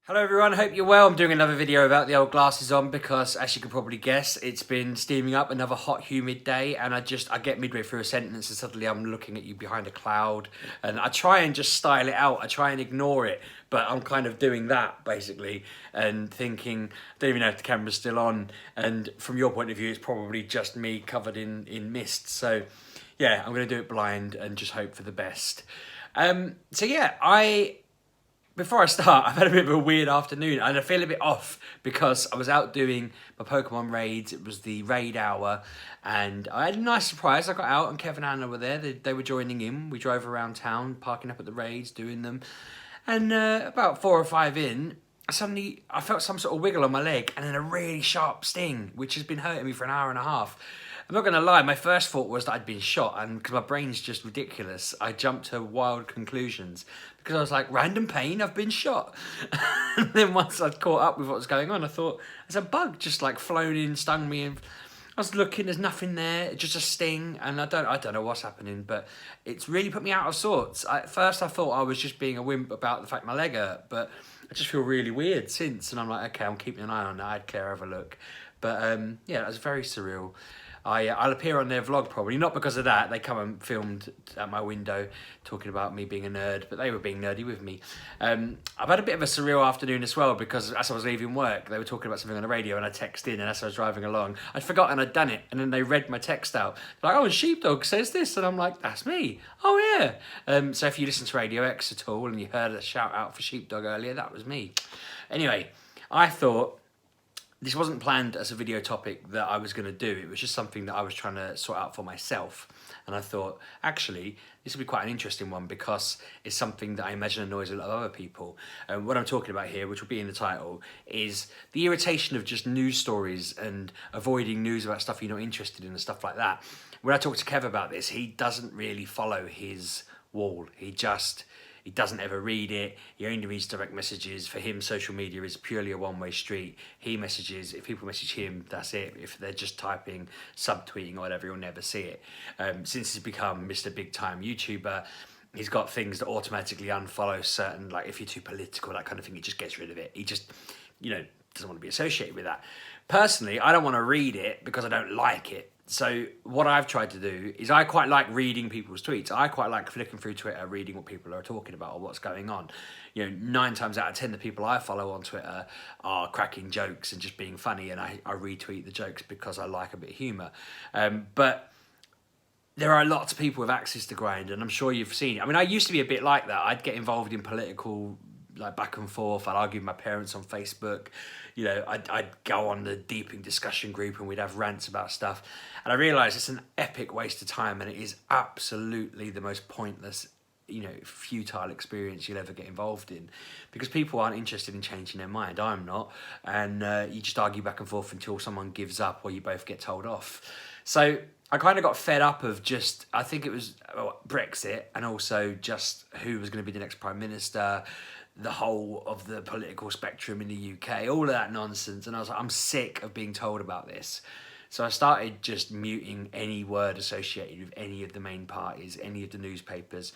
Hello everyone, hope you're well. I'm doing another video about the old glasses on because, as you can probably guess, it's been steaming up, another hot, humid day, and I get midway through a sentence and suddenly I'm looking at you behind a cloud, and I try and just style it out, I try and ignore it, but I'm kind of doing that, basically, and thinking, I don't even know if the camera's still on, and from your point of view, it's probably just me covered in mist, so yeah, I'm going to do it blind and just hope for the best. Before I start, I've had a bit of a weird afternoon and I feel a bit off because I was out doing my Pokemon raids. It was the raid hour and I had a nice surprise. I got out and Kevin and Anna were there. They were joining in. We drove around town, parking up at the raids, doing them. And about 4 or 5 in, suddenly I felt some sort of wiggle on my leg and then a really sharp sting, which has been hurting me for an hour and a half. I'm not going to lie, my first thought was that I'd been shot, and because my brain's just ridiculous, I jumped to wild conclusions. Because I was like, random pain, I've been shot. And then once I'd caught up with what was going on, I thought, there's a bug just like flown in, stung me, and I was looking, there's nothing there, just a sting, and I don't know what's happening, but it's really put me out of sorts. At first I thought I was just being a wimp about the fact my leg hurt, but I just feel really weird since, and I'm like, okay, I'm keeping an eye on that, I'd Claire have a look. But yeah, it was very surreal. I'll appear on their vlog probably, not because of that, they come and filmed at my window talking about me being a nerd, but they were being nerdy with me. I've had a bit of a surreal afternoon as well because as I was leaving work, they were talking about something on the radio and I texted in, and as I was driving along, I'd forgotten I'd done it, and then they read my text out. They're like, oh, and Sheepdog says this, and I'm like, that's me. Oh yeah. So if you listen to Radio X at all and you heard a shout out for Sheepdog earlier, that was me. Anyway, I thought, this wasn't planned as a video topic that I was going to do. It was just something that I was trying to sort out for myself. And I thought, actually, this would be quite an interesting one because it's something that I imagine annoys a lot of other people. And what I'm talking about here, which will be in the title, is the irritation of just news stories and avoiding news about stuff you're not interested in and stuff like that. When I talked to Kev about this, he doesn't really follow his wall. He doesn't ever read it. He only reads direct messages. For him, social media is purely a one-way street. He messages, if people message him, that's it. If they're just typing, subtweeting or whatever, he'll never see it. Since he's become Mr. Big Time YouTuber, he's got things that automatically unfollow certain, like if you're too political, that kind of thing, he just gets rid of it. He just, doesn't want to be associated with that. Personally, I don't want to read it because I don't like it. So what I've tried to do is I quite like reading people's tweets. I quite like flicking through Twitter, reading what people are talking about or what's going on. 9 times out of 10, the people I follow on Twitter are cracking jokes and just being funny, and I retweet the jokes because I like a bit of humour. But there are lots of people with axes to grind, and I'm sure you've seen it. I mean, I used to be a bit like that. I'd get involved in political, like, back and forth. I'd argue with my parents on Facebook. I'd go on the deeping discussion group and we'd have rants about stuff. And I realised it's an epic waste of time, and it is absolutely the most pointless, futile experience you'll ever get involved in, because people aren't interested in changing their mind. I'm not. And you just argue back and forth until someone gives up or you both get told off. So I kind of got fed up of just, I think it was Brexit, and also just who was going to be the next Prime Minister, the whole of the political spectrum in the UK, all of that nonsense. And I was like, I'm sick of being told about this. So I started just muting any word associated with any of the main parties, any of the newspapers.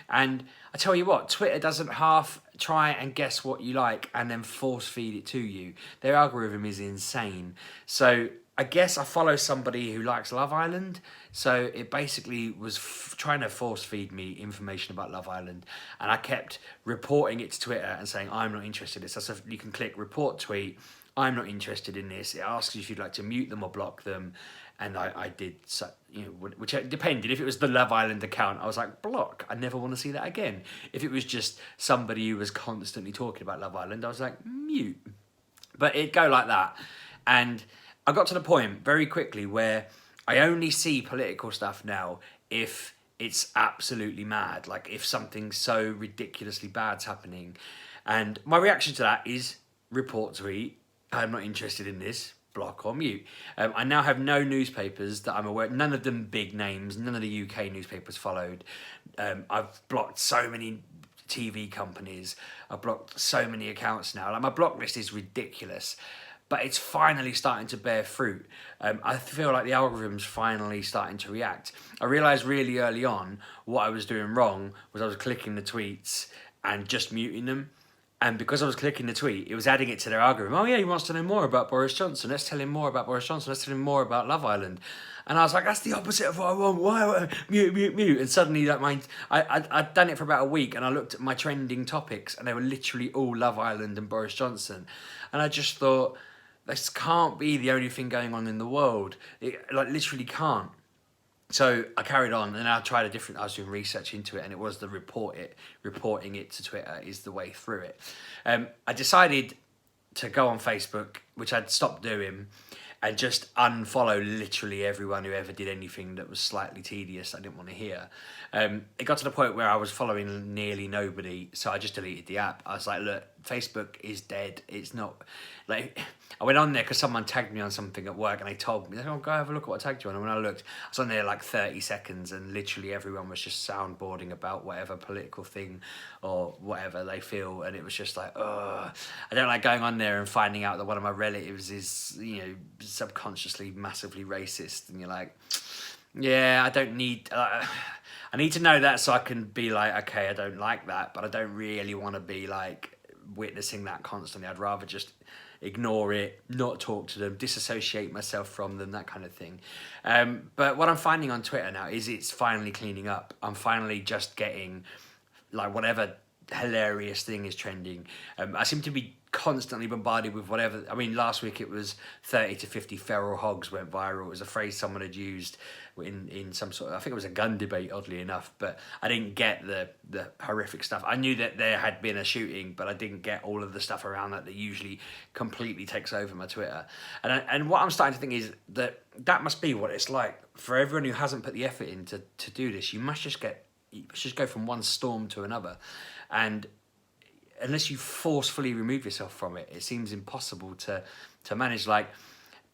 And I tell you what, Twitter doesn't half try and guess what you like and then force feed it to you. Their algorithm is insane. So I guess I follow somebody who likes Love Island, so it basically was trying to force feed me information about Love Island, and I kept reporting it to Twitter and saying, I'm not interested in this. So you can click report tweet, I'm not interested in this. It asks you if you'd like to mute them or block them, and I did, so, which depended. If it was the Love Island account, I was like, block, I never want to see that again. If it was just somebody who was constantly talking about Love Island, I was like, mute. But it'd go like that, and I got to the point very quickly where I only see political stuff now if it's absolutely mad, like if something so ridiculously bad's happening. And my reaction to that is report tweet, I'm not interested in this, block or mute. I now have no newspapers that I'm aware, none of them big names, none of the UK newspapers followed. I've blocked so many TV companies, I've blocked so many accounts now. Like, my block list is ridiculous. But it's finally starting to bear fruit. I feel like the algorithm's finally starting to react. I realised really early on what I was doing wrong was I was clicking the tweets and just muting them. And because I was clicking the tweet, it was adding it to their algorithm. Oh yeah, he wants to know more about Boris Johnson. Let's tell him more about Boris Johnson. Let's tell him more about Love Island. And I was like, that's the opposite of what I want. Why? Mute. And suddenly, I'd done it for about a week, and I looked at my trending topics, and they were literally all Love Island and Boris Johnson. And I just thought, this can't be the only thing going on in the world. It literally can't. So I carried on, and I tried I was doing research into it, and it was the reporting it to Twitter is the way through it. I decided to go on Facebook, which I'd stopped doing, and just unfollow literally everyone who ever did anything that was slightly tedious I didn't want to hear. It got to the point where I was following nearly nobody, so I just deleted the app. I was like, look, Facebook is dead. It's not... like, I went on there because someone tagged me on something at work, and they told me, oh, go have a look at what I tagged you on. And when I looked, I was on there like 30 seconds, and literally everyone was just soundboarding about whatever political thing or whatever they feel, and it was just like, ugh. I don't like going on there and finding out that one of my relatives is, you know, subconsciously massively racist, and you're like, yeah, I don't need... I need to know that so I can be like, okay, I don't like that, but I don't really want to be like witnessing that constantly. I'd rather just ignore it, not talk to them, disassociate myself from them, that kind of thing. But what I'm finding on Twitter now is it's finally cleaning up. I'm finally just getting like whatever hilarious thing is trending. I seem to be constantly bombarded with whatever. I mean, last week it was 30 to 50 feral hogs went viral. It was a phrase someone had used in some sort of, I think it was a gun debate, oddly enough, but I didn't get the horrific stuff. I knew that there had been a shooting, but I didn't get all of the stuff around that usually completely takes over my Twitter. And what I'm starting to think is that must be what it's like for everyone who hasn't put the effort in to do this. You must just go from one storm to another, and unless you forcefully remove yourself from it, it seems impossible to manage. Like,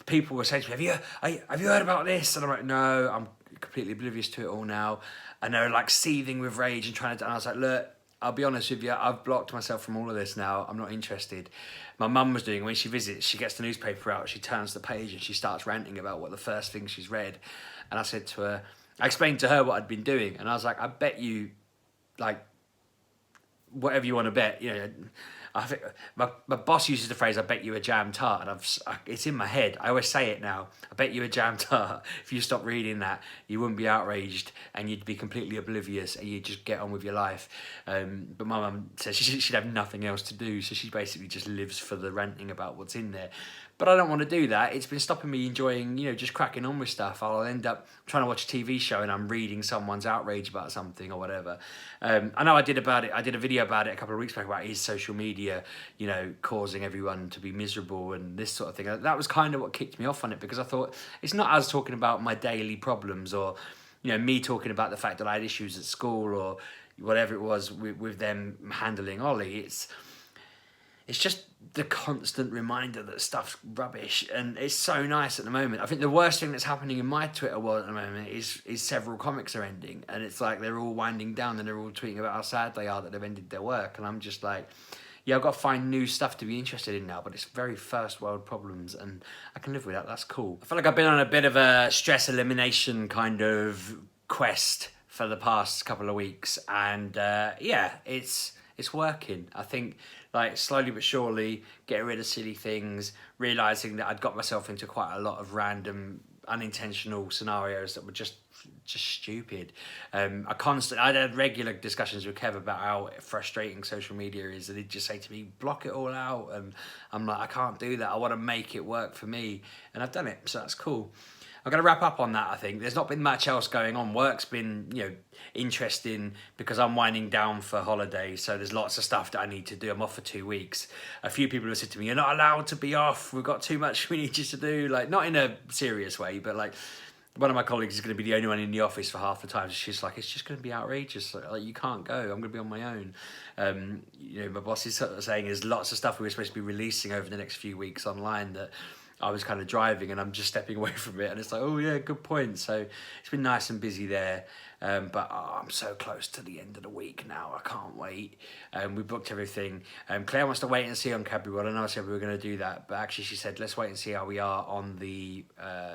people were saying to me, have you heard about this? And I'm like, no, I'm completely oblivious to it all now. And they're like seething with rage and trying to... And I was like, look, I'll be honest with you, I've blocked myself from all of this now. I'm not interested. My mum was doing, when she visits, she gets the newspaper out, she turns the page and she starts ranting about what the first thing she's read. And I said to her, I explained to her what I'd been doing. And I was like, I bet you, like, whatever you want to bet, you know, I think my boss uses the phrase, I bet you a jam tart, and it's in my head. I always say it now. I bet you a jam tart. If you stopped reading that, you wouldn't be outraged and you'd be completely oblivious and you'd just get on with your life. But my mum says she'd have nothing else to do, so she basically just lives for the ranting about what's in there. But I don't want to do that. It's been stopping me enjoying, you know, just cracking on with stuff. I'll end up trying to watch a TV show and I'm reading someone's outrage about something or whatever. I know I did a video about it a couple of weeks back about is social media, you know, causing everyone to be miserable and this sort of thing. That was kind of what kicked me off on it, because I thought it's not us talking about my daily problems or, you know, me talking about the fact that I had issues at school or whatever it was with them handling Ollie. It's just the constant reminder that stuff's rubbish, and it's so nice at the moment. I think the worst thing that's happening in my Twitter world at the moment is several comics are ending, and it's like they're all winding down and they're all tweeting about how sad they are that they've ended their work, and I'm just like, yeah, I've got to find new stuff to be interested in now, but it's very first world problems, and I can live with that. That's cool. I feel like I've been on a bit of a stress elimination kind of quest for the past couple of weeks, and yeah, it's working. I think, like, slowly but surely getting rid of silly things, realising that I'd got myself into quite a lot of random unintentional scenarios that were just stupid. I had regular discussions with Kev about how frustrating social media is, and he'd just say to me, block it all out, and I'm like, I can't do that. I want to make it work for me, and I've done it, so that's cool. I'm going to wrap up on that, I think. There's not been much else going on. Work's been, you know, interesting because I'm winding down for holiday, so there's lots of stuff that I need to do. I'm off for 2 weeks. A few people have said to me, you're not allowed to be off. We've got too much we need you to do. Like, not in a serious way, but like, one of my colleagues is going to be the only one in the office for half the time. She's like, it's just going to be outrageous. Like, you can't go. I'm going to be on my own. You know, my boss is sort of saying there's lots of stuff we were supposed to be releasing over the next few weeks online that I was kind of driving and I'm just stepping away from it, and it's like, oh yeah, good point. So it's been nice and busy there, but I'm so close to the end of the week now. I can't wait. We booked everything. Claire wants to wait and see on Cadbury World. I know I said we were going to do that, but actually she said let's wait and see how we are on the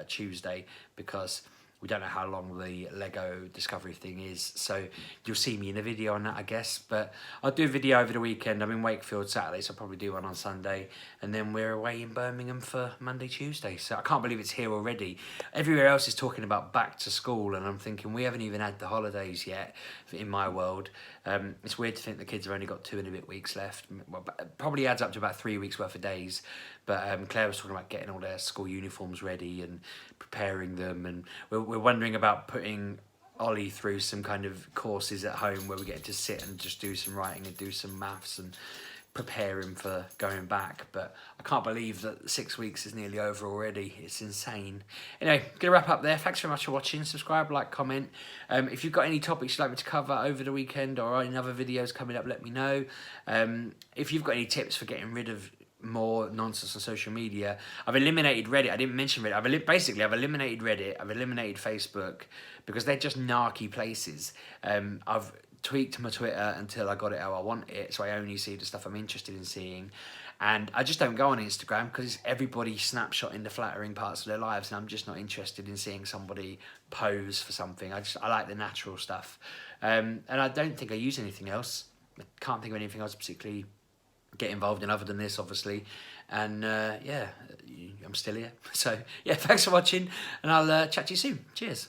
Tuesday, because We don't know how long the Lego Discovery thing is, so you'll see me in a video on that, I guess. But I'll do a video over the weekend. I'm in Wakefield Saturday, so I'll probably do one on Sunday. And then we're away in Birmingham for Monday, Tuesday. So I can't believe it's here already. Everywhere else is talking about back to school, and I'm thinking we haven't even had the holidays yet in my world. It's weird to think the kids have only got 2 and a bit weeks left. Well, probably adds up to about 3 weeks worth of days. But Claire was talking about getting all their school uniforms ready and preparing them, and we're wondering about putting Ollie through some kind of courses at home where we get to sit and just do some writing and do some maths and prepare him for going back. But I can't believe that 6 weeks is nearly over already. It's insane. Anyway, gonna wrap up there. Thanks very much for watching. Subscribe, like, comment. If you've got any topics you'd like me to cover over the weekend or any other videos coming up, let me know. If you've got any tips for getting rid of more nonsense on social media, I've eliminated Reddit. I didn't mention Reddit. I've eliminated Reddit. I've eliminated Facebook because they're just narky places. I've tweaked my Twitter until I got it how I want it, so I only see the stuff I'm interested in seeing. And I just don't go on Instagram because it's everybody snapshotting the flattering parts of their lives, and I'm just not interested in seeing somebody pose for something. I like the natural stuff. And I don't think I use anything else. I can't think of anything else particularly get involved in other than this, obviously. And yeah, I'm still here. So yeah, thanks for watching, and I'll chat to you soon. Cheers.